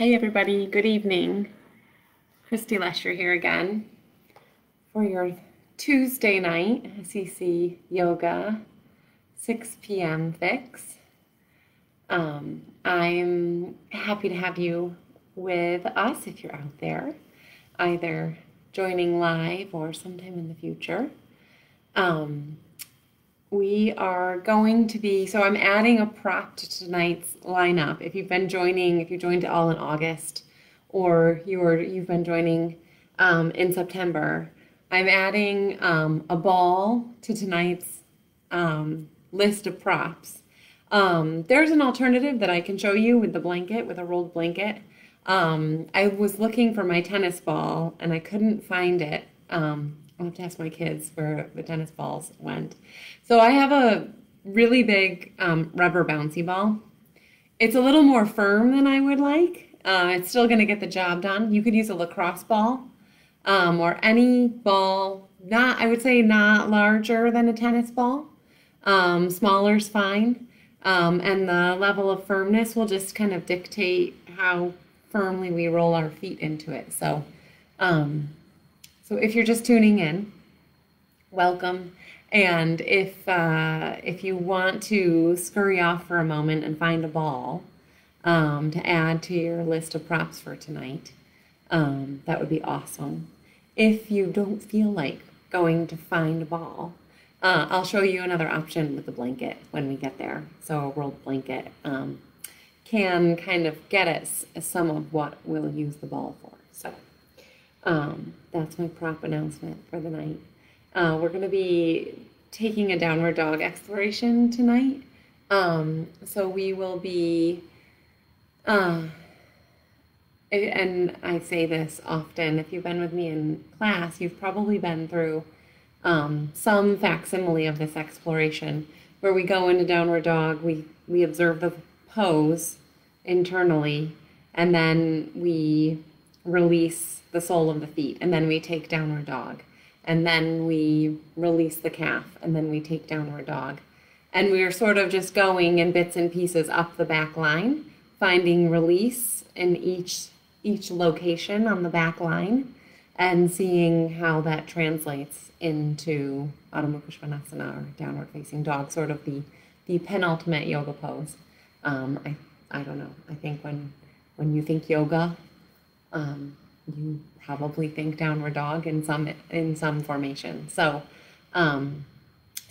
Hey everybody, good evening. Christy Lesher here again for your Tuesday night SEC yoga 6 p.m. fix. I'm happy to have you with us if you're out there, either joining live or sometime in the future. We are going to be, so I'm adding a prop to tonight's lineup. If you've been joining, if you joined all in August, or you've been joining in September, I'm adding a ball to tonight's list of props. There's an alternative that I can show you with the blanket, with a rolled blanket. I was looking for my tennis ball and I couldn't find it. I'll have to ask my kids where the tennis balls went. So I have a really big rubber bouncy ball. It's a little more firm than I would like. It's still going to get the job done. You could use a lacrosse ball or any ball, I would say not larger than a tennis ball. Smaller is fine. And the level of firmness will just kind of dictate how firmly we roll our feet into it. So if you're just tuning in, welcome. And if you want to scurry off for a moment and find a ball to add to your list of props for tonight, that would be awesome. If you don't feel like going to find a ball, I'll show you another option with the blanket when we get there. So a rolled blanket can kind of get us some of what we'll use the ball for. So that's my prop announcement for the night. We're going to be taking a downward dog exploration tonight. So we will be, and I say this often, if you've been with me in class, you've probably been through some facsimile of this exploration where we go into downward dog, we observe the pose internally, and then we release the sole of the feet, and then we take downward dog, and then we release the calf, and then we take downward dog. And we are sort of just going in bits and pieces up the back line, finding release in each location on the back line, and seeing how that translates into Adho Mukha Svanasana, or downward facing dog, sort of the penultimate yoga pose. I don't know. I think when you think yoga, you probably think downward dog in some formation. So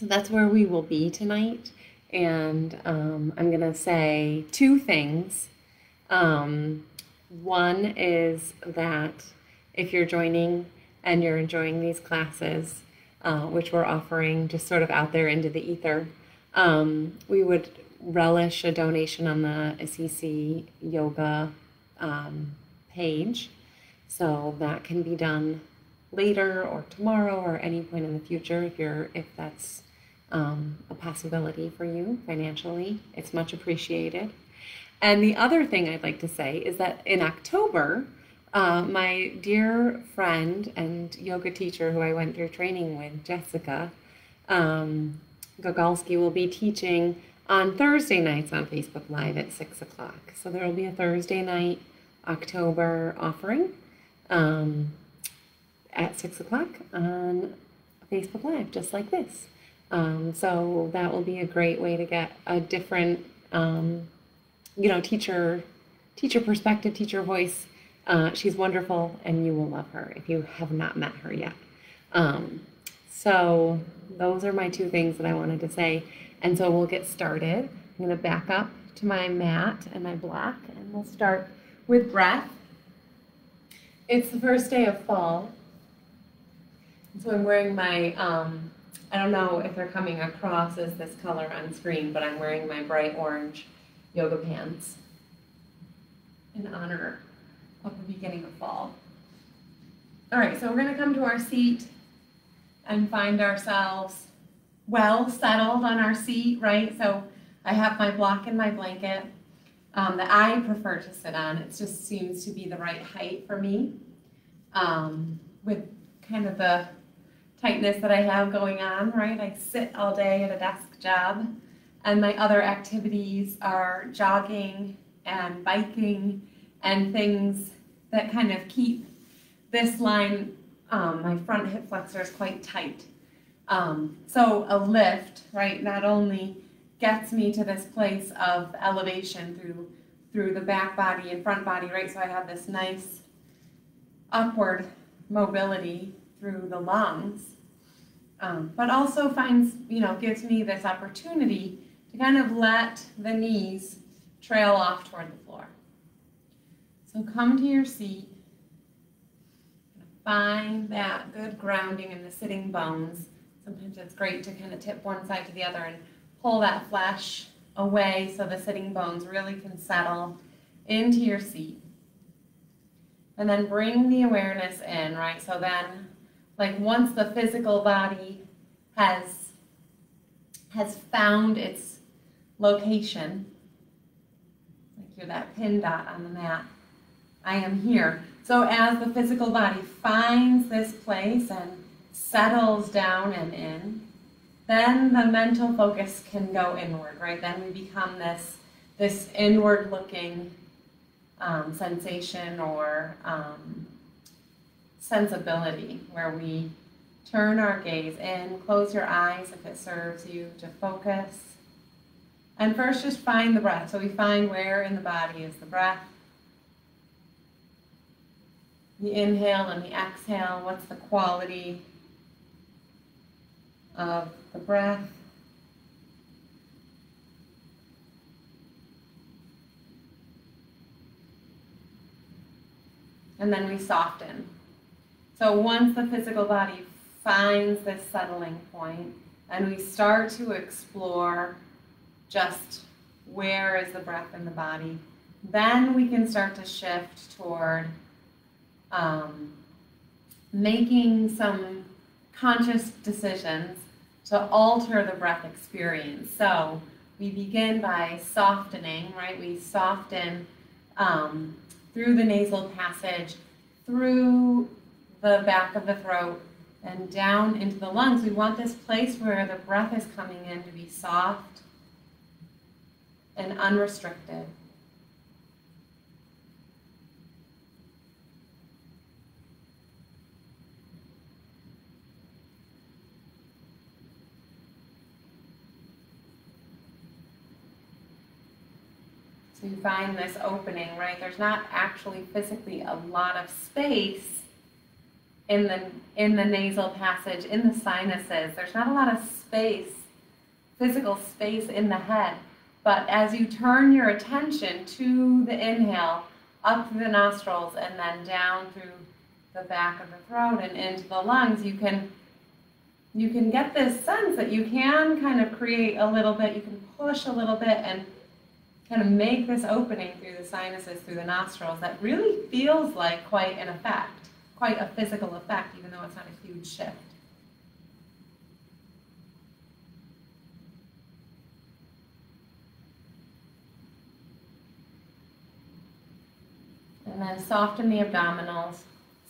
that's where we will be tonight. And I'm going to say two things. One is that if you're joining and you're enjoying these classes, which we're offering just sort of out there into the ether, we would relish a donation on the SEC yoga page. So that can be done later or tomorrow or any point in the future if that's a possibility for you financially. It's much appreciated. And the other thing I'd like to say is that in October, my dear friend and yoga teacher who I went through training with, Jessica Gogalski, will be teaching on Thursday nights on Facebook Live at 6 o'clock. So there will be a Thursday night October offering at 6 o'clock on Facebook Live, just like this. So that will be a great way to get a different, teacher perspective, teacher voice. She's wonderful, and you will love her if you have not met her yet. So those are my two things that I wanted to say. And so we'll get started. I'm going to back up to my mat and my block, and we'll start with breath. It's the first day of fall. So I'm wearing my, I don't know if they're coming across as this color on screen, but I'm wearing my bright orange yoga pants in honor of the beginning of fall. All right, so we're going to come to our seat and find ourselves well settled on our seat, right? So I have my block and my blanket that I prefer to sit on. It just seems to be the right height for me with kind of the tightness that I have going on, right? I sit all day at a desk job, and my other activities are jogging and biking and things that kind of keep this line, my front hip flexors, quite tight. So a lift, right, not only gets me to this place of elevation through the back body and front body, right? So I have this nice upward mobility through the lungs, but also gives me this opportunity to kind of let the knees trail off toward the floor. So come to your seat. Find that good grounding in the sitting bones. Sometimes it's great to kind of tip one side to the other and pull that flesh away so the sitting bones really can settle into your seat. And then bring the awareness in, right? So then, like once the physical body has found its location, like you're that pin dot on the mat, I am here. So as the physical body finds this place and settles down and in, then the mental focus can go inward, right? Then we become this inward looking sensation or sensibility where we turn our gaze in, close your eyes if it serves you to focus. And first just find the breath. So we find where in the body is the breath. The inhale and the exhale, what's the quality of the breath? And then we soften. So once the physical body finds this settling point and we start to explore just where is the breath in the body, then we can start to shift toward making some conscious decisions to alter the breath experience. So we begin by softening, right? We soften through the nasal passage, through the back of the throat, and down into the lungs. We want this place where the breath is coming in to be soft and unrestricted. So you find this opening, right? There's not actually physically a lot of space in the nasal passage, in the sinuses. There's not a lot of space, physical space in the head. But as you turn your attention to the inhale, up through the nostrils and then down through the back of the throat and into the lungs, you can get this sense that you can kind of create a little bit, you can push a little bit and kind of make this opening through the sinuses, through the nostrils, that really feels like quite an effect, quite a physical effect, even though it's not a huge shift. And then soften the abdominals.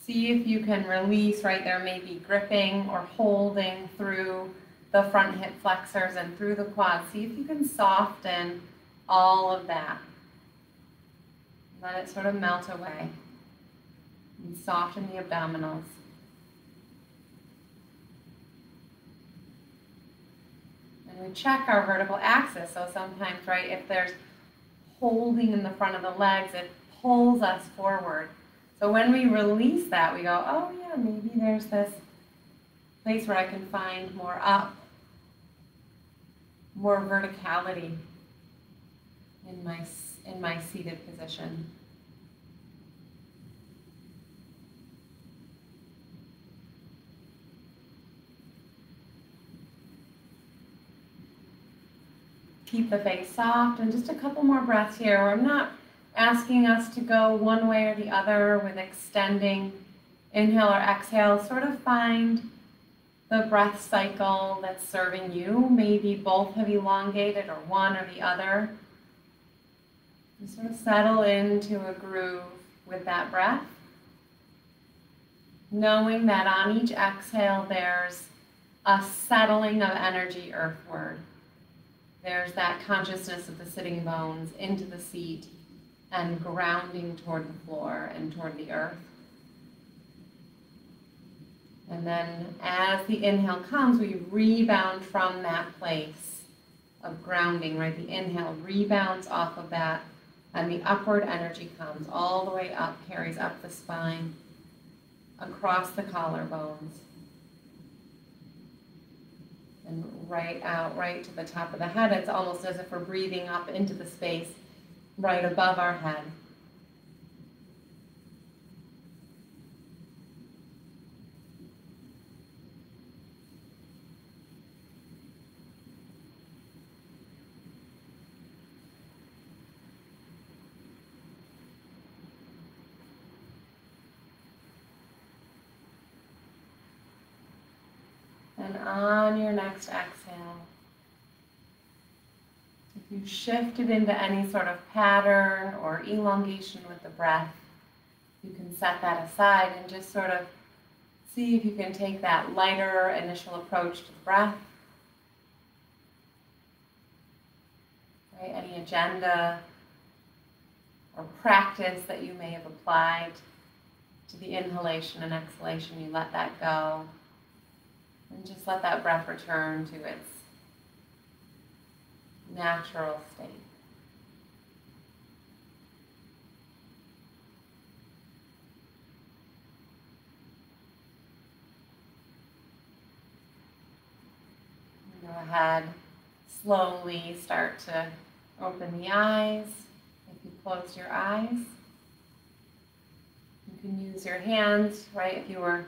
See if you can release, right? There may be gripping or holding through the front hip flexors and through the quads. See if you can soften all of that. Let it sort of melt away. And soften the abdominals. And we check our vertical axis. So sometimes, right, if there's holding in the front of the legs, it pulls us forward. So when we release that, we go, oh yeah, maybe there's this place where I can find more up, more verticality in my seated position. Keep the face soft, and just a couple more breaths here. I'm not asking us to go one way or the other with extending inhale or exhale. Sort of find the breath cycle that's serving you. Maybe both have elongated or one or the other. Just sort of settle into a groove with that breath, knowing that on each exhale there's a settling of energy earthward. There's that consciousness of the sitting bones into the seat, and grounding toward the floor and toward the earth. And then as the inhale comes, we rebound from that place of grounding, right? The inhale rebounds off of that, and the upward energy comes all the way up, carries up the spine, across the collarbones, and right out, right to the top of the head. It's almost as if we're breathing up into the space right above our head. And on your next exhale, if you shifted into any sort of pattern or elongation with the breath, you can set that aside and just sort of see if you can take that lighter initial approach to the breath. Right? Any agenda or practice that you may have applied to the inhalation and exhalation, you let that go. And just let that breath return to its natural state. Go ahead, slowly start to open the eyes. If you closed your eyes, you can use your hands, right? If you were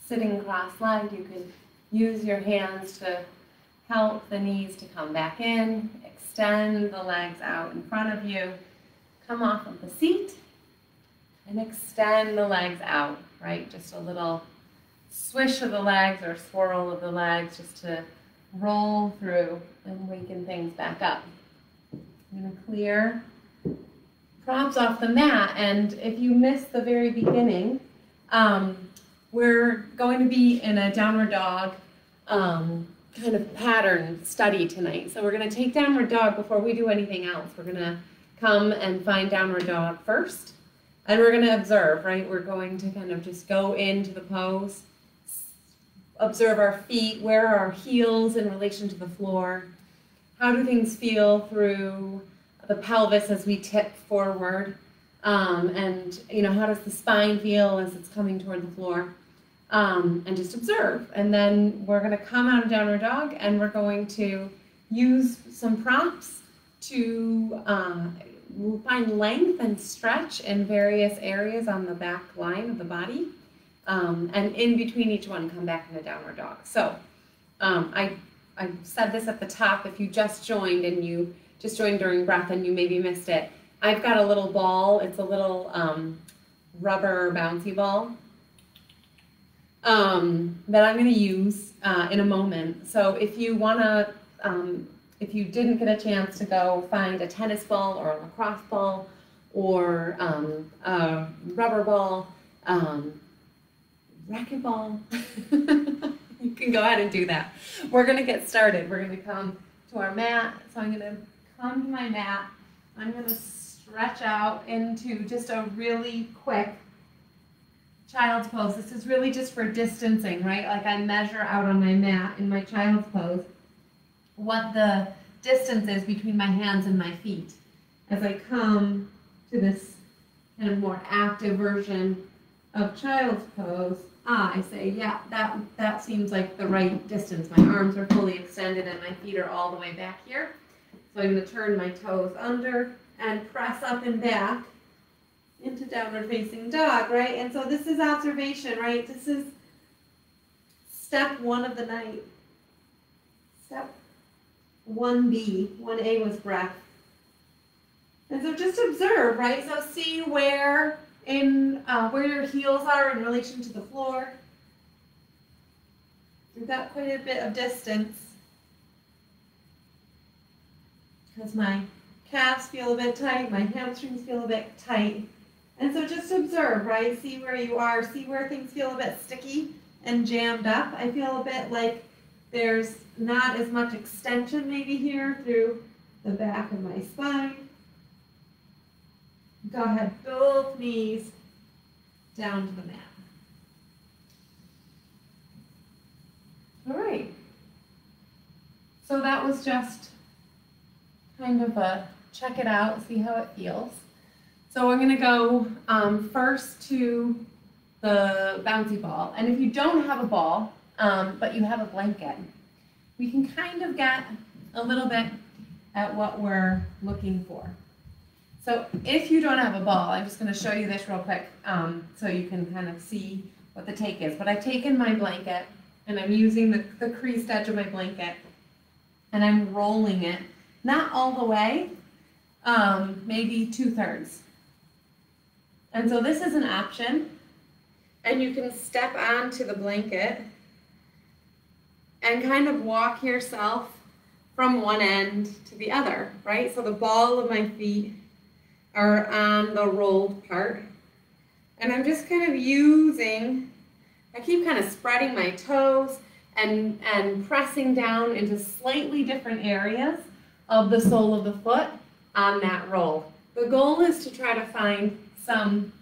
sitting cross-legged, you could use your hands to help the knees to come back in, extend the legs out in front of you, come off of the seat, and extend the legs out, right? Just a little swish of the legs or swirl of the legs just to roll through and waken things back up. I'm going to clear props off the mat, and if you missed the very beginning, we're going to be in a downward dog kind of pattern study tonight. So we're going to take downward dog before we do anything else. We're going to come and find downward dog first, and we're going to observe, right? We're going to kind of just go into the pose, observe our feet, where are our heels in relation to the floor, how do things feel through the pelvis as we tip forward, and how does the spine feel as it's coming toward the floor, and just observe. And then we're going to come out of downward dog, and we're going to use some props to find length and stretch in various areas on the back line of the body, and in between each one come back into downward dog. So I said this at the top. If you just joined and you just joined during breath and you maybe missed it, I've got a little ball. It's a little rubber bouncy ball that I'm going to use in a moment. So if you want to, if you didn't get a chance to go find a tennis ball or a lacrosse ball or a rubber ball, racquetball, you can go ahead and do that. We're going to get started. We're going to come to our mat. So I'm going to come to my mat. I'm going to stretch out into just a really quick child's pose. This is really just for distancing, right? Like I measure out on my mat in my child's pose what the distance is between my hands and my feet. As I come to this kind of more active version of child's pose, I say, yeah, that seems like the right distance. My arms are fully extended and my feet are all the way back here. So I'm going to turn my toes under and press up and back into downward facing dog, right? And so this is observation, right? This is step 1 of the night. Step 1B, 1A was breath. And so just observe, right? So see where your heels are in relation to the floor. We've got quite a bit of distance because my calves feel a bit tight, my hamstrings feel a bit tight. And so just observe, right? See where you are, see where things feel a bit sticky and jammed up. I feel a bit like there's not as much extension maybe here through the back of my spine. Go ahead, both knees down to the mat. All right. So that was just kind of a check it out, see how it feels. So I'm going to go first to the bouncy ball. And if you don't have a ball, but you have a blanket, we can kind of get a little bit at what we're looking for. So if you don't have a ball, I'm just going to show you this real quick so you can kind of see what the take is. But I've taken my blanket and I'm using the creased edge of my blanket and I'm rolling it, not all the way, maybe 2/3. And so this is an option, and you can step onto the blanket and kind of walk yourself from one end to the other, right? So the ball of my feet are on the rolled part, and I'm just kind of using, I keep kind of spreading my toes and pressing down into slightly different areas of the sole of the foot on that roll. The goal is to try to find some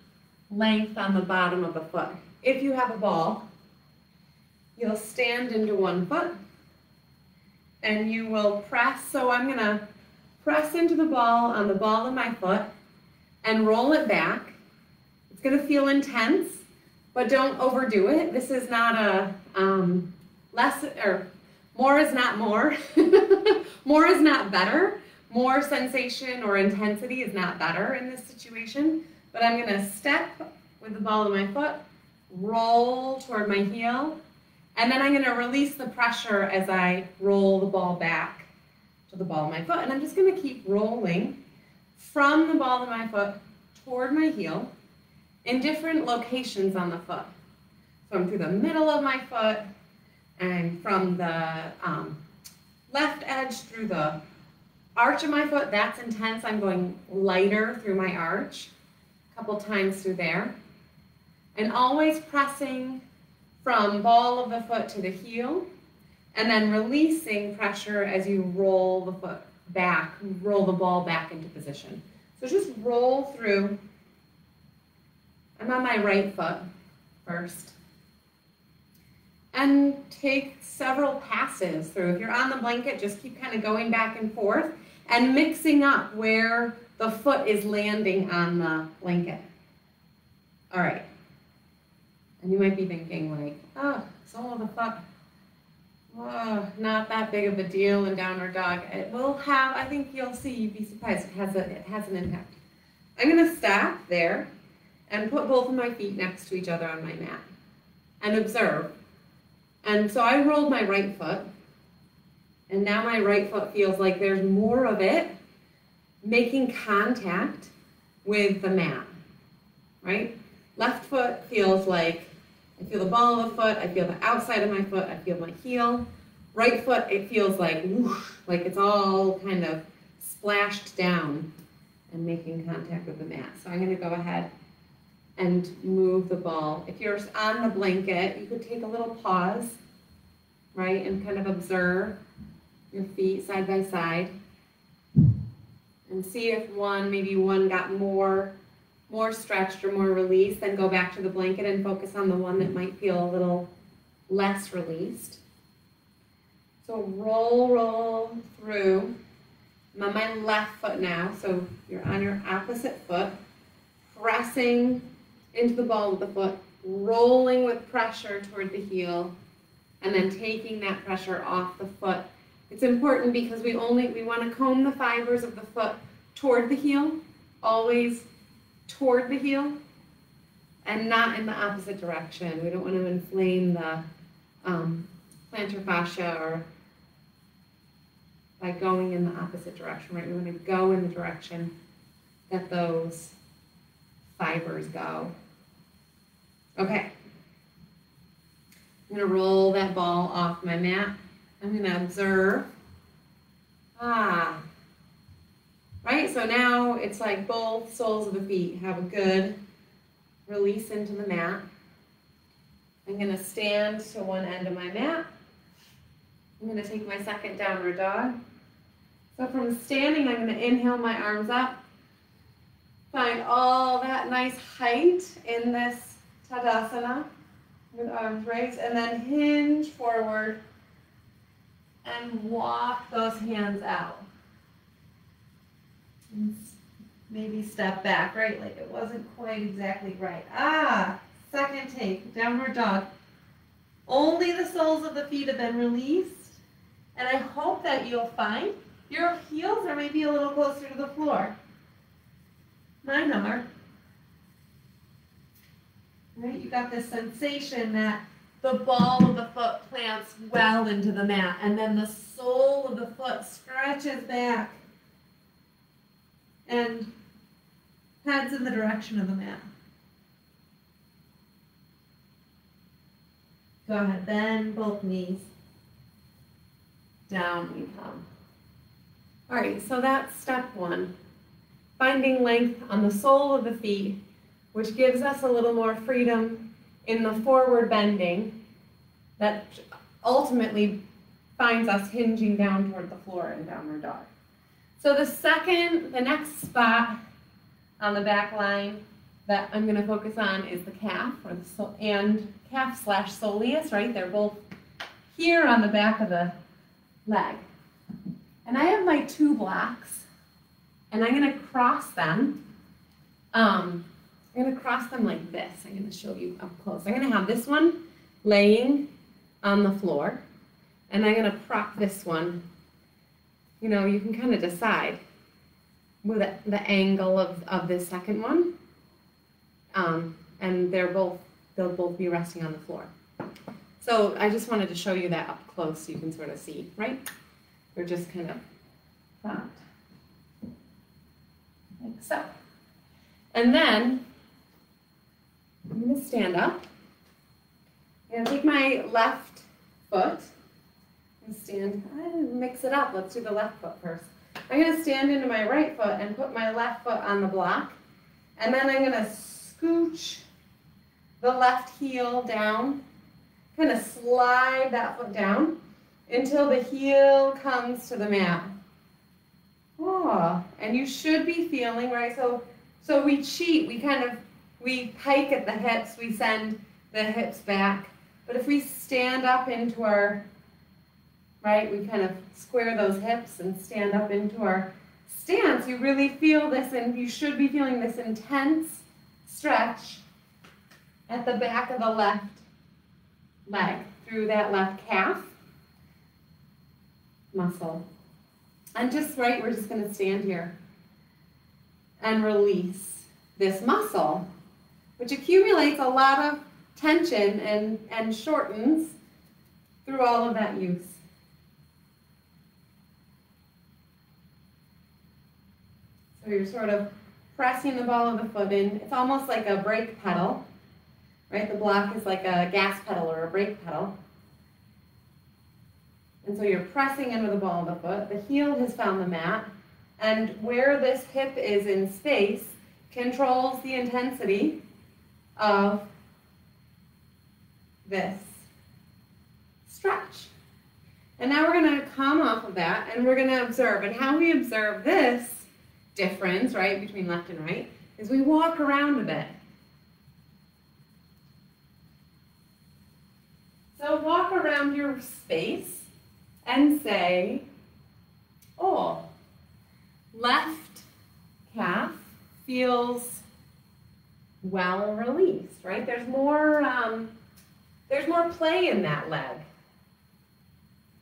length on the bottom of the foot. If you have a ball, you'll stand into one foot and you will press. So I'm going to press into the ball on the ball of my foot and roll it back. It's going to feel intense, but don't overdo it. This is not a more is not more. More is not better. More sensation or intensity is not better in this situation. But I'm going to step with the ball of my foot, roll toward my heel, and then I'm going to release the pressure as I roll the ball back to the ball of my foot. And I'm just going to keep rolling from the ball of my foot toward my heel in different locations on the foot. So I'm through the middle of my foot, and from the left edge through the arch of my foot. That's intense. I'm going lighter through my arch, a couple times through there. And always pressing from ball of the foot to the heel, and then releasing pressure as you roll the foot back, roll the ball back into position. So just roll through. I'm on my right foot first. And take several passes through. If you're on the blanket, just keep kind of going back and forth and mixing up where the foot is landing on the blanket. All right. And you might be thinking like, oh, sole of the foot, oh, not that big of a deal in downward dog. It will have, I think you'll see, you'd be surprised, it has an impact. I'm going to stop there and put both of my feet next to each other on my mat and observe. And so I rolled my right foot, and now my right foot feels like there's more of it making contact with the mat, right? Left foot feels like I feel the ball of the foot, I feel the outside of my foot, I feel my heel. Right foot, it feels like whoosh, like it's all kind of splashed down and making contact with the mat. So I'm going to go ahead and move the ball. If you're on the blanket, you could take a little pause, right, and kind of observe your feet side by side and see if maybe one got more stretched or more released. Then go back to the blanket and focus on the one that might feel a little less released. So roll through. I'm on my left foot now, so you're on your opposite foot, pressing into the ball of the foot, rolling with pressure toward the heel, and then taking that pressure off the foot. It's important because we want to comb the fibers of the foot toward the heel, always toward the heel, and not in the opposite direction. We don't want to inflame the plantar fascia or by going in the opposite direction, right? We want to go in the direction that those fibers go. Okay. I'm going to roll that ball off my mat. I'm going to observe. Right? So now it's like both soles of the feet have a good release into the mat. I'm going to stand to one end of my mat. I'm going to take my second downward dog. So from standing, I'm going to inhale my arms up, Find all that nice height in this Tadasana with arms raised, and then hinge forward and walk those hands out. And maybe step back, right? Like it wasn't quite exactly right. Second take, downward dog. Only the soles of the feet have been released, and I hope that you'll find your heels are maybe a little closer to the floor. Mine are. Right? You got this sensation that the ball of the foot plants well into the mat, and then the sole of the foot stretches back and heads in the direction of the mat. Go ahead, bend both knees. Down we come. All right, so that's step one. Finding length on the sole of the feet, which gives us a little more freedom in the forward bending that ultimately finds us hinging down toward the floor in downward dog. So the next spot on the back line that I'm going to focus on is the calf, and calf/soleus, right? They're both here on the back of the leg. And I have my 2 blocks, and I'm going to cross them. I'm going to cross them like this. I'm going to show you up close. I'm going to have this one laying on the floor, and I'm going to prop this one. You know, you can kind of decide with the angle of this second one, and they'll both be resting on the floor. So I just wanted to show you that up close so you can sort of see, right? They're just kind of propped, like so. And then I'm going to stand up and take my left foot and stand, mix it up. Let's do the left foot first. I'm going to stand into my right foot and put my left foot on the block. And then I'm going to scooch the left heel down, kind of slide that foot down until the heel comes to the mat. Oh, and you should be feeling, right? So we cheat, we pike at the hips, we send the hips back. But if we stand up into our, right, we kind of square those hips and stand up into our stance, you really feel this, and you should be feeling this intense stretch at the back of the left leg, through that left calf muscle. And just right, we're just going to stand here and release this muscle, which accumulates a lot of tension and shortens through all of that use. So you're sort of pressing the ball of the foot in. It's almost like a brake pedal, right? The block is like a gas pedal or a brake pedal. And so you're pressing into the ball of the foot. The heel has found the mat. And where this hip is in space controls the intensity of this stretch. And now we're going to come off of that and we're going to observe. And how we observe this difference, right, between left and right, is we walk around a bit. So walk around your space and say, oh, left calf feels well released, right? There's more play in that leg.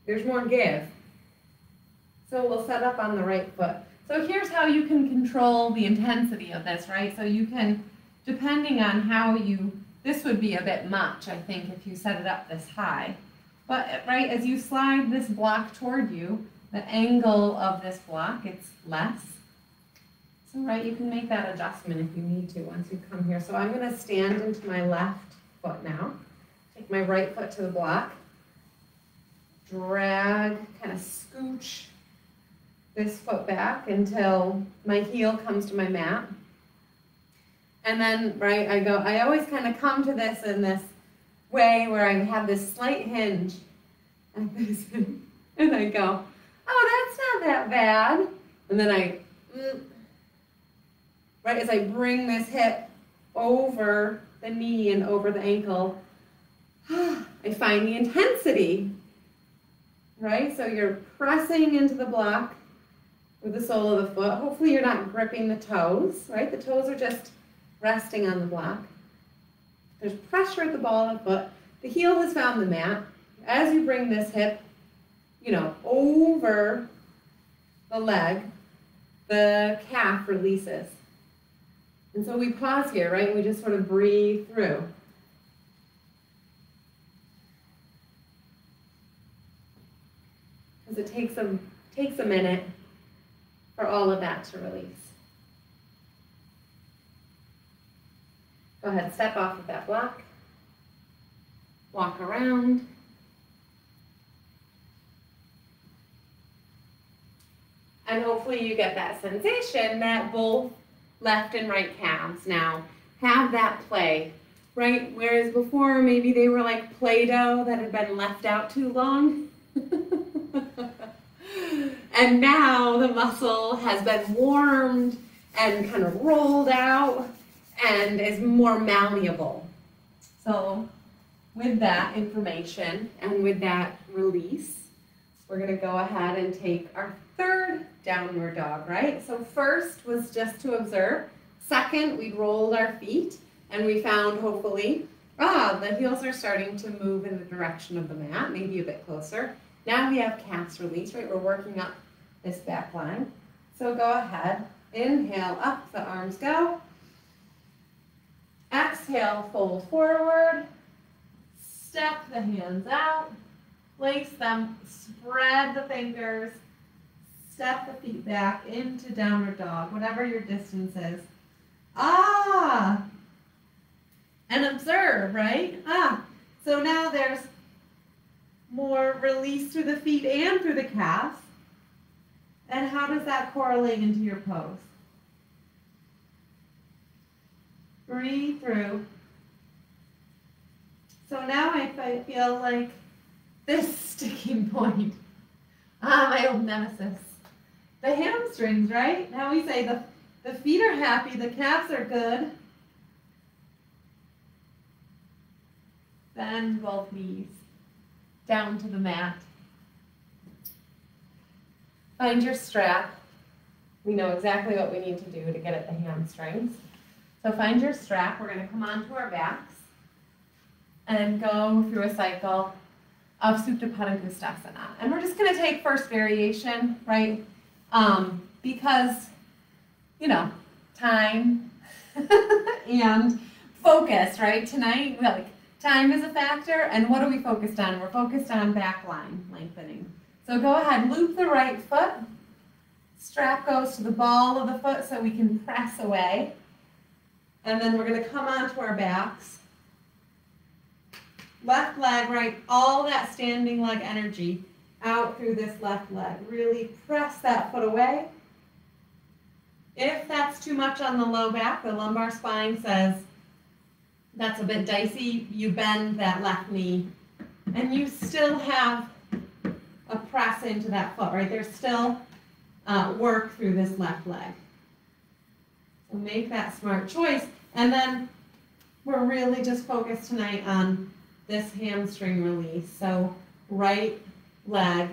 There's more give. So we'll set up on the right foot. So here's how you can control the intensity of this, right? So you can, depending on how this would be a bit much, I think, if you set it up this high. But, right, as you slide this block toward you, the angle of this block, it's less. So, right, you can make that adjustment if you need to once you come here. So I'm going to stand into my left foot now. Take my right foot to the block. Drag, kind of scooch this foot back until my heel comes to my mat. And then, right, I always kind of come to this in this way where I have this slight hinge like this, and I go, oh, that's not that bad. And then right? As I bring this hip over the knee and over the ankle, I find the intensity, right? So you're pressing into the block with the sole of the foot. Hopefully you're not gripping the toes, right? The toes are just resting on the block. There's pressure at the ball of the foot. The heel has found the mat. As you bring this hip, over the leg, the calf releases. And so we pause here, right? And we just sort of breathe through. Because it takes a minute for all of that to release. Go ahead, step off of that block. Walk around. And hopefully you get that sensation that both left and right calves now have that play, right? Whereas before maybe they were like Play-Doh that had been left out too long. And now the muscle has been warmed and kind of rolled out and is more malleable. So with that information and with that release, we're going to go ahead and take our third downward dog, right? So first was just to observe. Second, we rolled our feet and we found hopefully, the heels are starting to move in the direction of the mat, maybe a bit closer. Now we have calves release, right? We're working up this back line. So go ahead, inhale, up the arms go. Exhale, fold forward. Step the hands out. Place them, spread the fingers. Step the feet back into downward dog, whatever your distance is. And observe, right? So now there's more release through the feet and through the calves. And how does that correlate into your pose? Breathe through. So now I feel like this sticking point. My old nemesis. The hamstrings, right? Now we say the feet are happy, the calves are good. Bend both knees down to the mat. Find your strap. We know exactly what we need to do to get at the hamstrings. So find your strap. We're going to come onto our backs and go through a cycle of Supta Padangusthasana. And we're just going to take first variation, right? Because, time and focus, right? Tonight, time is a factor, and what are we focused on? We're focused on back line lengthening. So go ahead, loop the right foot. Strap goes to the ball of the foot so we can press away. And then we're going to come onto our backs. Left leg, right, all that standing leg energy out through this left leg. Really press that foot away. If that's too much on the low back, the lumbar spine says that's a bit dicey, you bend that left knee. And you still have a press into that foot, right? There's still work through this left leg. So make that smart choice. And then we're really just focused tonight on this hamstring release. So right leg,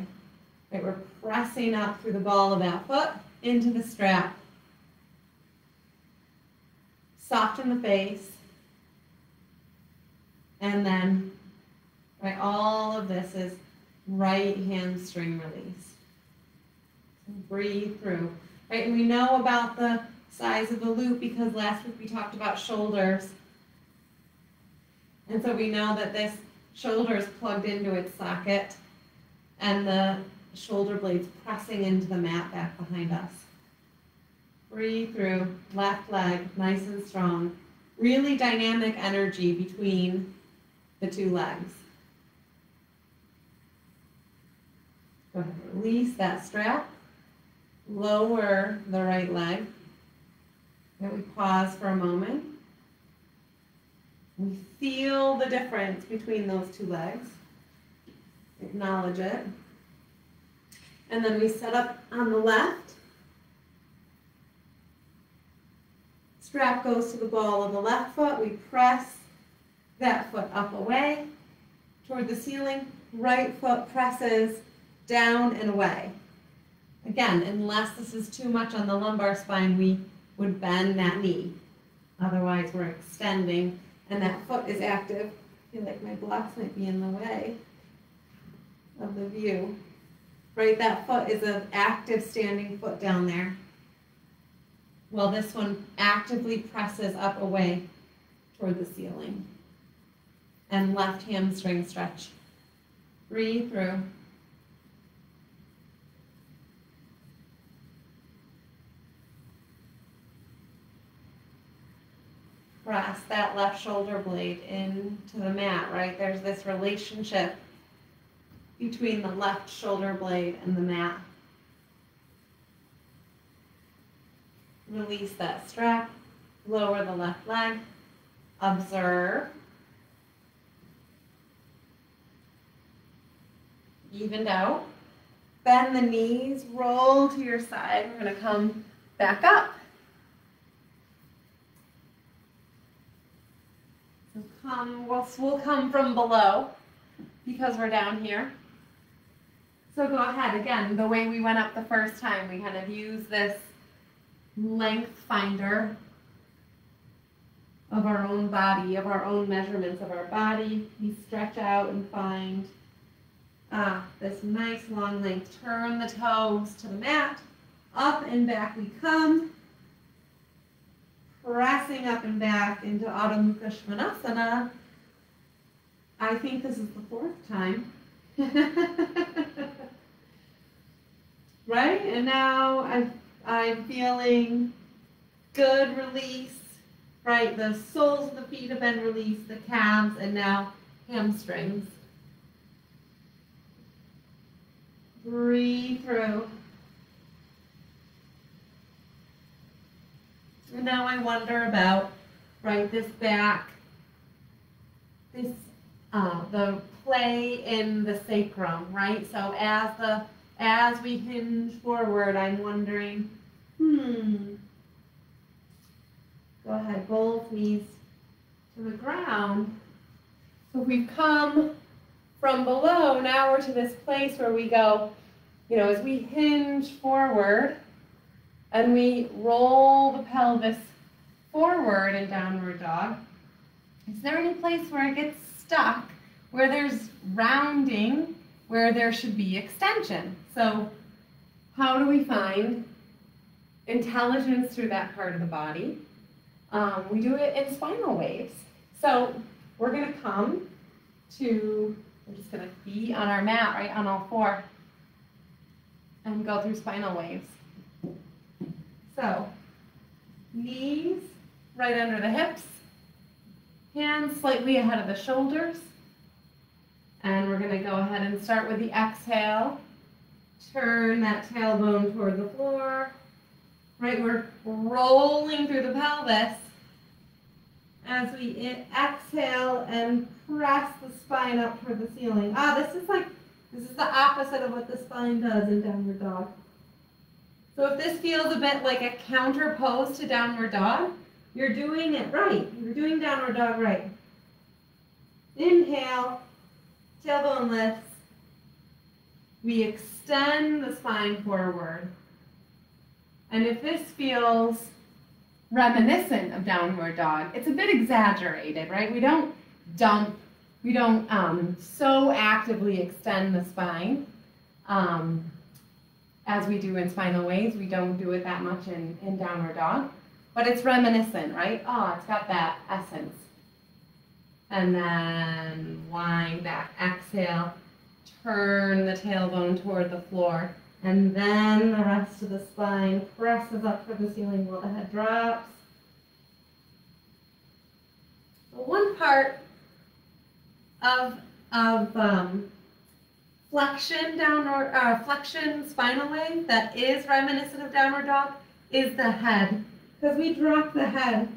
right, we're pressing up through the ball of that foot into the strap. Soften the face. And then, right, all of this is right hamstring release. So breathe through. Right, and we know about the size of the loop because last week we talked about shoulders. And so we know that this shoulder is plugged into its socket and the shoulder blades pressing into the mat back behind us. Breathe through, left leg, nice and strong. Really dynamic energy between the two legs. Go ahead, release that strap. Lower the right leg. And we pause for a moment. We feel the difference between those two legs. Acknowledge it. And then we set up on the left. Strap goes to the ball of the left foot. We press that foot up away toward the ceiling. Right foot presses down and away. Again, unless this is too much on the lumbar spine, we would bend that knee. Otherwise, we're extending and that foot is active. I feel like my blocks might be in the way of the view. Right, that foot is an active standing foot down there. Well, this one actively presses up away toward the ceiling. And left hamstring stretch. Breathe through. Press that left shoulder blade into the mat, right? There's this relationship between the left shoulder blade and the mat. Release that strap, lower the left leg, observe. Evened out. Bend the knees, roll to your side. We're going to come back up. So we'll come from below because we're down here. So go ahead, again, the way we went up the first time, we kind of use this length finder of our own body, of our own measurements of our body. We stretch out and find this nice long length. Turn the toes to the mat. Up and back we come. Pressing up and back into Adho Mukha Svanasana. I think this is the fourth time. Right? And now I'm feeling good release. Right? The soles of the feet have been released, the calves, and now hamstrings. Breathe through. And now I wonder about, right, this back, this, the play in the sacrum, right? So as we hinge forward, I'm wondering, go ahead, both knees to the ground. So we've come from below, now we're to this place where we go, as we hinge forward, and we roll the pelvis forward in downward dog. Is there any place where it gets stuck, where there's rounding, where there should be extension? So how do we find intelligence through that part of the body? We do it in spinal waves. So we're going to come to, we're just going to be on our mat, right, on all four, and go through spinal waves. So, knees right under the hips, hands slightly ahead of the shoulders, and we're going to go ahead and start with the exhale. Turn that tailbone toward the floor, right? We're rolling through the pelvis as we exhale and press the spine up toward the ceiling. This is the opposite of what the spine does in downward dog. So if this feels a bit like a counter pose to downward dog, you're doing it right. You're doing downward dog right. Inhale, tailbone lifts. We extend the spine forward. And if this feels reminiscent of downward dog, it's a bit exaggerated, right? We don't so actively extend the spine. As we do in spinal waves, we don't do it that much in downward dog, but it's reminiscent, right? It's got that essence. And then wind back, exhale, turn the tailbone toward the floor, and then the rest of the spine presses up toward the ceiling while the head drops. One part of flexion spinal wave that is reminiscent of downward dog is the head, because we drop the head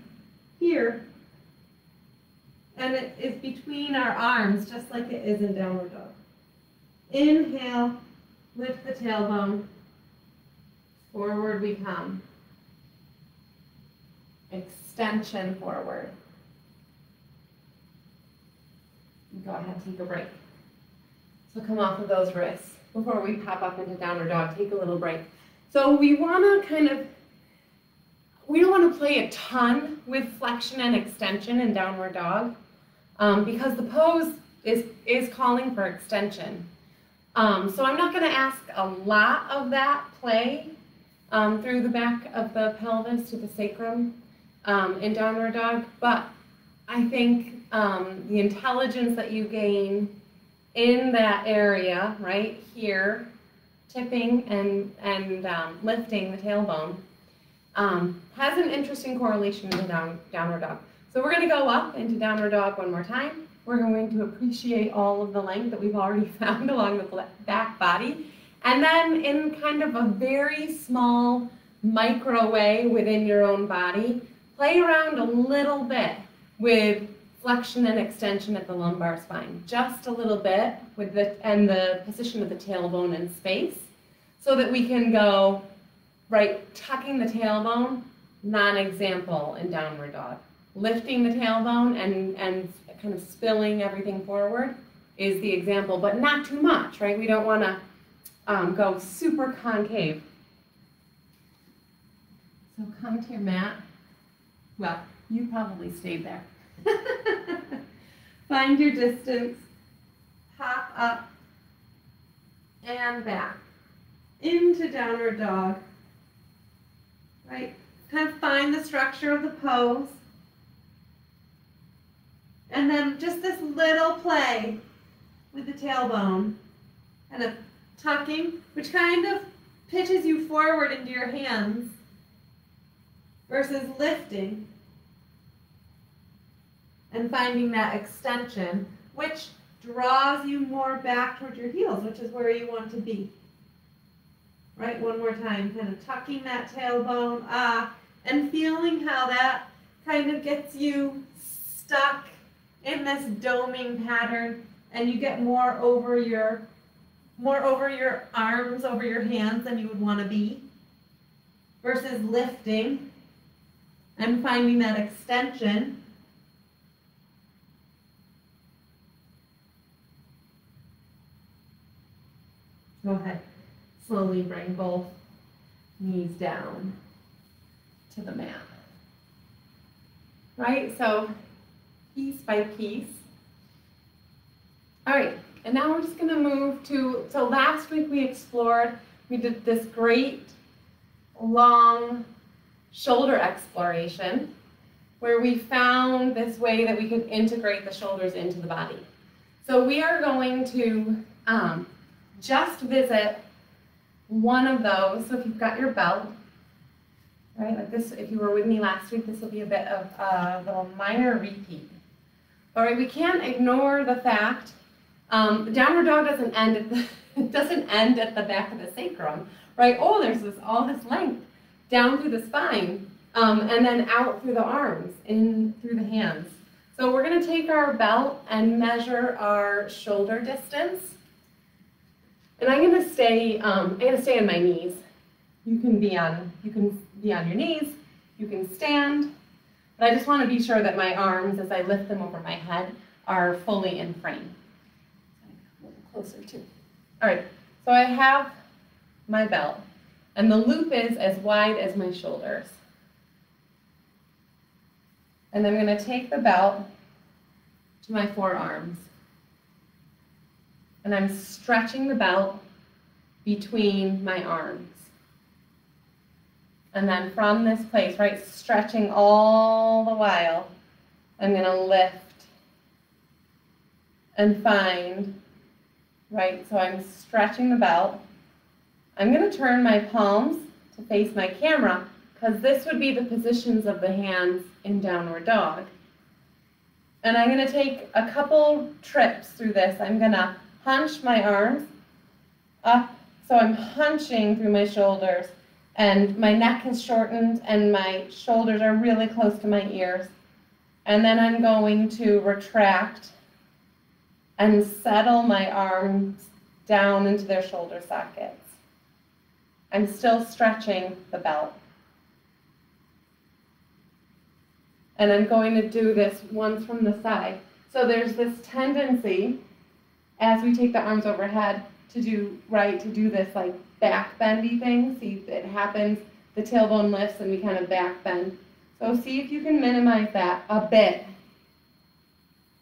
here, and it is between our arms, just like it is in downward dog. Inhale, lift the tailbone, forward we come. extension forward. Go ahead, take a break. So come off of those wrists. Before we pop up into downward dog, take a little break. So we want to we don't want to play a ton with flexion and extension in downward dog because the pose is calling for extension. So I'm not going to ask a lot of that play through the back of the pelvis to the sacrum in downward dog, but I think the intelligence that you gain in that area, right here, tipping and lifting the tailbone, has an interesting correlation to downward dog. So we're going to go up into downward dog one more time. We're going to appreciate all of the length that we've already found along the back body. And then in kind of a very small micro way within your own body, play around a little bit with flexion and extension at the lumbar spine. Just a little bit with the position of the tailbone in space so that we can go, right, tucking the tailbone, non-example in downward dog. Lifting the tailbone and kind of spilling everything forward is the example, but not too much, right? We don't want to go super concave. So come to your mat. Well, you probably stayed there. Find your distance, pop up and back into downward dog, right? Kind of find the structure of the pose. And then just this little play with the tailbone, kind of tucking, which kind of pitches you forward into your hands versus lifting and finding that extension, which draws you more back towards your heels, which is where you want to be. Right, one more time, kind of tucking that tailbone up and feeling how that kind of gets you stuck in this doming pattern, and you get more over your arms, over your hands than you would want to be, versus lifting and finding that extension. Go ahead. Slowly bring both knees down to the mat. Right? So piece by piece. All right, and now we're just going to move to, so last week we did this great long shoulder exploration where we found this way that we could integrate the shoulders into the body. So we are going to just visit one of those. So if you've got your belt, right, like this, if you were with me last week, this will be a bit of a little minor repeat. All right, we can't ignore the fact the downward dog doesn't end at the back of the sacrum, right? Oh, there's all this length down through the spine, and then out through the arms, in through the hands. So we're going to take our belt and measure our shoulder distance. And I'm going to stay on my knees. You can be on your knees. You can stand. But I just want to be sure that my arms, as I lift them over my head, are fully in frame. A little closer too. All right. So I have my belt, and the loop is as wide as my shoulders. And I'm going to take the belt to my forearms. And I'm stretching the belt between my arms. And then from this place, right, stretching all the while, I'm going to lift and find, right, so I'm stretching the belt. I'm going to turn my palms to face my camera because this would be the positions of the hands in downward dog. And I'm going to take a couple trips through this. I'm going to hunch my arms up, so I'm hunching through my shoulders, and my neck has shortened and my shoulders are really close to my ears. And then I'm going to retract and settle my arms down into their shoulder sockets. I'm still stretching the belt. And I'm going to do this once from the side. So there's this tendency, as we take the arms overhead, to do this like back bendy thing. See, it happens, the tailbone lifts and we kind of back bend. So see if you can minimize that a bit.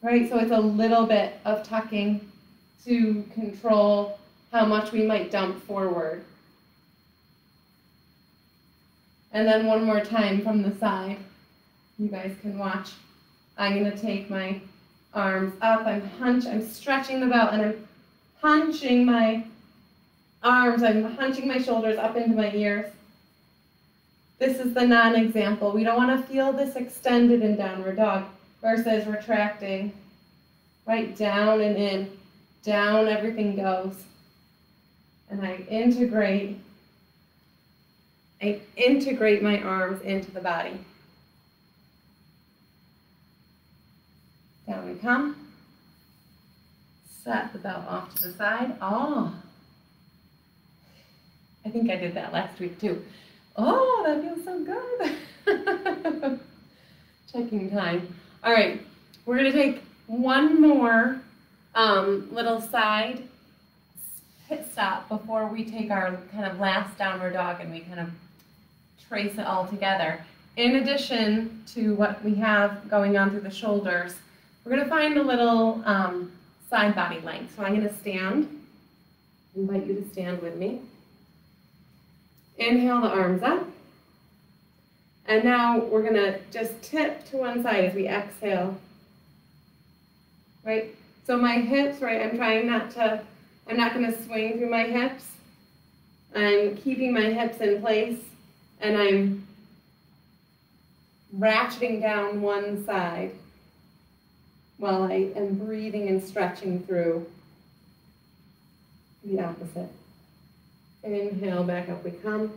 Right, so it's a little bit of tucking to control how much we might dump forward. And then one more time from the side. You guys can watch. I'm going to take my arms up. I'm stretching the belt and I'm hunching my arms. I'm hunching my shoulders up into my ears. This is the non-example. We don't want to feel this extended in downward dog versus retracting. Right, down and in. Down, everything goes. And I integrate my arms into the body. Down we come. Set the belt off to the side. Oh, I think I did that last week too. Oh, that feels so good. Checking time. All right, we're going to take one more little side pit stop before we take our kind of last downward dog and we kind of trace it all together. In addition to what we have going on through the shoulders, we're going to find a little side body length. So I'm going to stand. Invite you to stand with me. Inhale the arms up. And now we're going to just tip to one side as we exhale. Right? So my hips, right, I'm not going to swing through my hips. I'm keeping my hips in place and I'm ratcheting down one side while I am breathing and stretching through the opposite. Inhale, back up we come.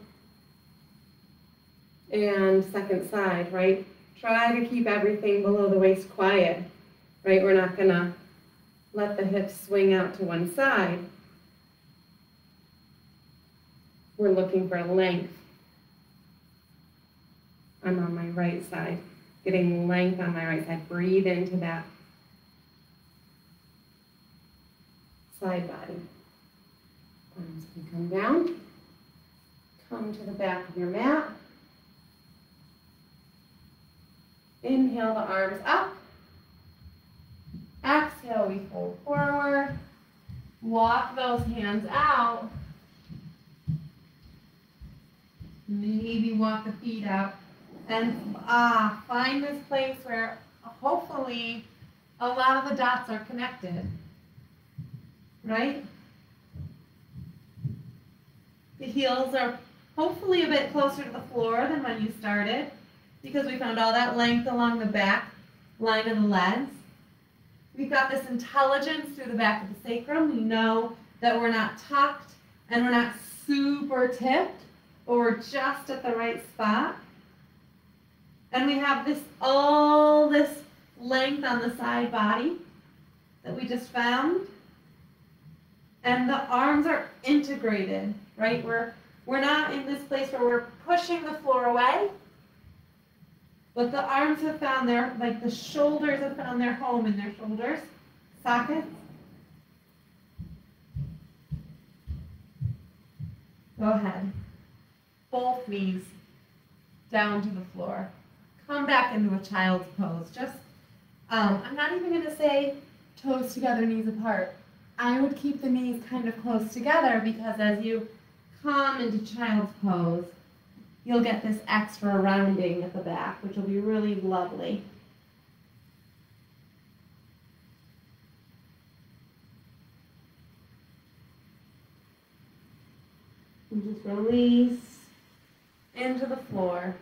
And second side, right? Try to keep everything below the waist quiet, right? We're not going to let the hips swing out to one side. We're looking for length. I'm on my right side, getting length on my right side. Breathe into that side body. Arms can come down. Come to the back of your mat. Inhale the arms up. Exhale, we fold forward. Walk those hands out. Maybe walk the feet out. And find this place where hopefully a lot of the dots are connected. Right? The heels are hopefully a bit closer to the floor than when you started because we found all that length along the back line of the legs. We've got this intelligence through the back of the sacrum. We know that we're not tucked and we're not super tipped, but we're just at the right spot. And we have all this length on the side body that we just found. And the arms are integrated, right? We're not in this place where we're pushing the floor away, but the arms have found the shoulders have found their home in their shoulders, sockets. Go ahead. Both knees down to the floor. Come back into a child's pose. Just, I'm not even going to say toes together, knees apart. I would keep the knees kind of close together because as you come into child's pose, you'll get this extra rounding at the back, which will be really lovely. And just release into the floor.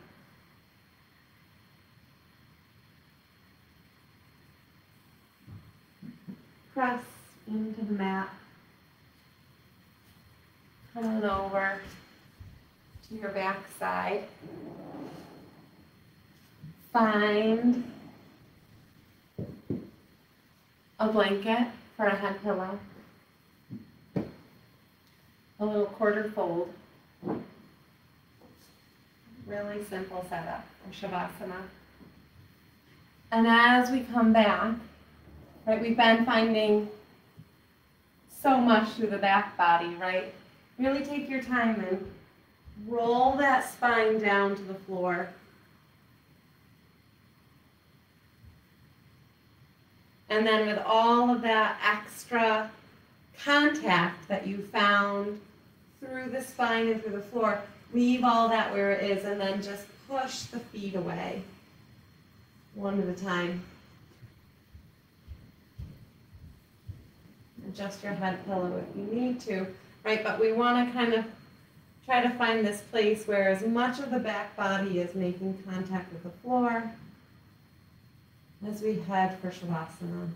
Press into the mat. Come on over to your back side. Find a blanket for a head pillow. A little quarter fold. Really simple setup for Shavasana. And as we come back, right, we've been finding so much through the back body, right? Really take your time and roll that spine down to the floor. And then with all of that extra contact that you found through the spine and through the floor, leave all that where it is and then just push the feet away, one at a time. Adjust your head pillow if you need to, right? But we want to kind of try to find this place where as much of the back body is making contact with the floor as we head for Shavasana.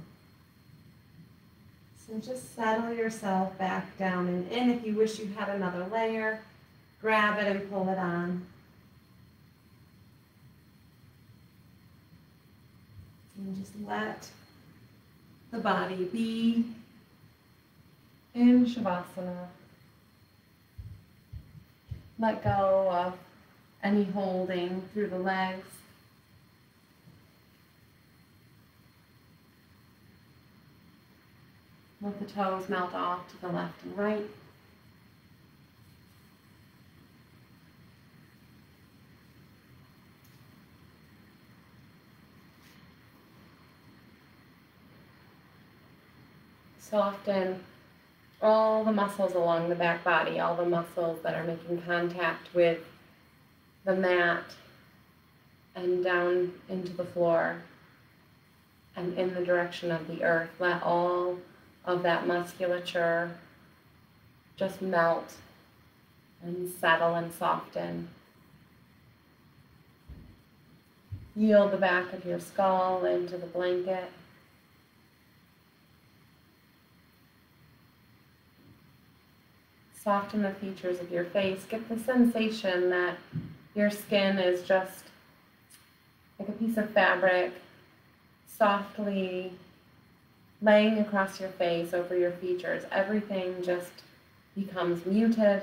So just settle yourself back down and in. If you wish you had another layer, grab it and pull it on. And just let the body be in Shavasana. Let go of any holding through the legs. Let the toes melt off to the left and right. Soften all the muscles along the back body, all the muscles that are making contact with the mat and down into the floor and in the direction of the earth. Let all of that musculature just melt and settle and soften. Yield the back of your skull into the blanket. Soften the features of your face. Get the sensation that your skin is just like a piece of fabric softly laying across your face, over your features. Everything just becomes muted.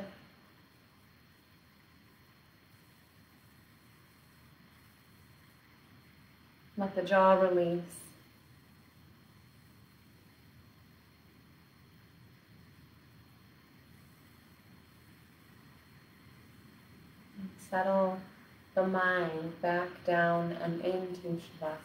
Let the jaw release. And settle the mind back down and into Shavasana.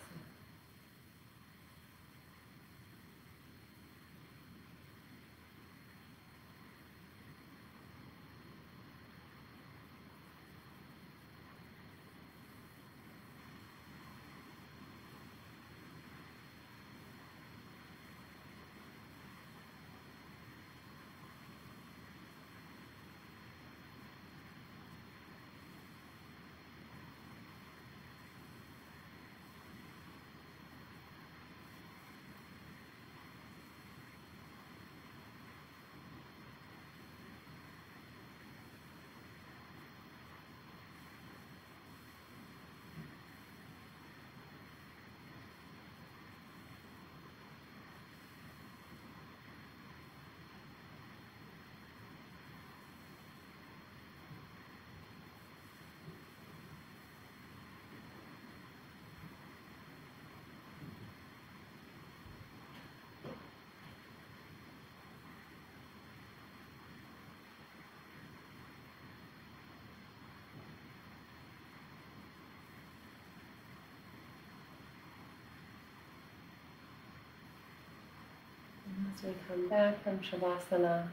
As we come back from Shavasana,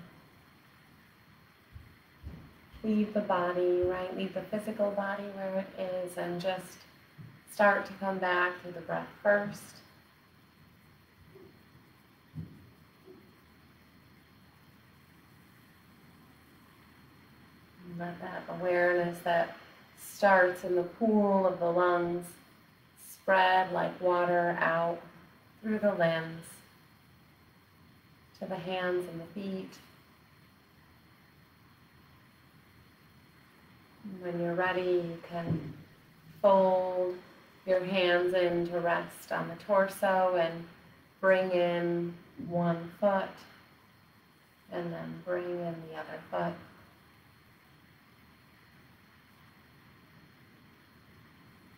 leave the body, right? Leave the physical body where it is and just start to come back through the breath first. And let that awareness that starts in the pool of the lungs spread like water out through the limbs to the hands and the feet. And when you're ready, you can fold your hands in to rest on the torso and bring in one foot and then bring in the other foot.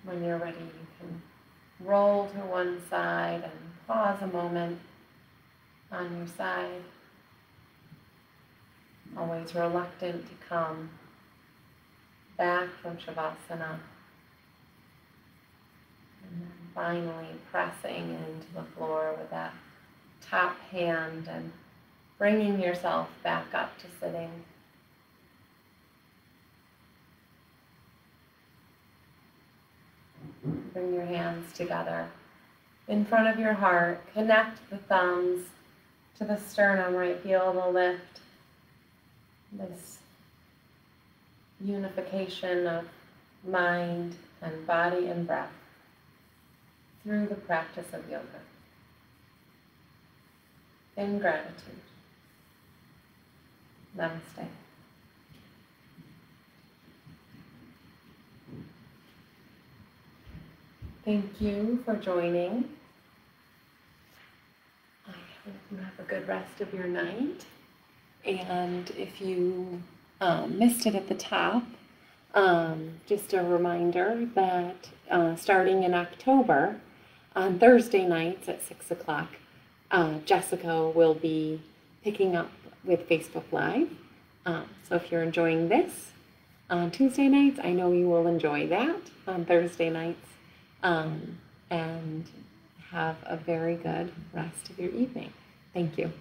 When you're ready, you can roll to one side and pause a moment on your side. Always reluctant to come back from Shavasana. And then finally pressing into the floor with that top hand and bringing yourself back up to sitting. Bring your hands together in front of your heart. Connect the thumbs to the sternum, right? Feel the lift. This unification of mind and body and breath through the practice of yoga. In gratitude. Namaste. Thank you for joining. I hope you have a good rest of your night. And if you missed it at the top, just a reminder that starting in October, on Thursday nights at 6 o'clock, Jessica will be picking up with Facebook Live. So if you're enjoying this on Tuesday nights, I know you will enjoy that on Thursday nights. And have a very good rest of your evening. Thank you.